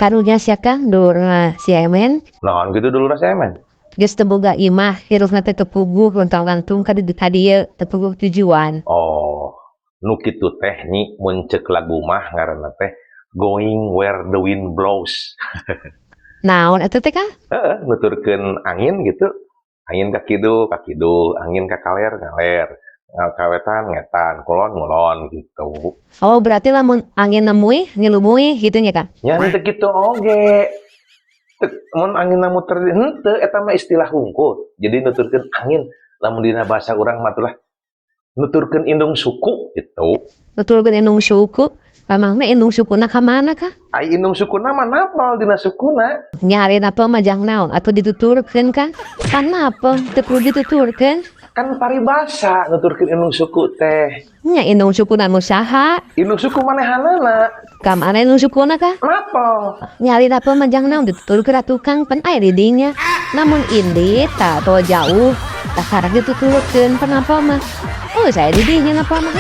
karunya siakang dur si emen Naon gitu dulu rasa men. geus teu boga imah hirupna teh kepuguh lontang-lantung ka di dieu tepuguh tujuan. Oh, nu kitu teh nyi mun ceuk lagu mah ngaranna teh Going Where the Wind Blows. Naon eta teh Kang? Heeh, nuturkeun angin gitu. Angin ka kidu, angin ka kaler, ngaler. Kawetan, ngetan, kulon, ngulon gitu. Oh berarti lamun angin nemui ngilumui gitu nya Kang. Nya teu kitu oge. Mun angin muter henteu eta mah istilah hungkul. Jadi nuturkeun angin lamun dina bahasa urang mah teh nuturkeun indung suku gitu. Nutulkeun indung suku, pamangna indung sukuna ka mana Kang? Ai indung sukuna mah napal dina sukuna. Nyariin apa majang naon atuh dituturkeun Kang? Kan apa teu kudu dituturkeun? Kan paribasa nuturkeun indung suku teh. Nya indung sukuna nu saha? Indung suku manehanana Ka mana indung sukuna Kang? napal. Nyariin apa majang naon dituturkeun atuh Kang pen aya di dinya. Namun indit tah atuh jauh tah karek dituturkeun penapa mah. Oh saya di dinya napa mah?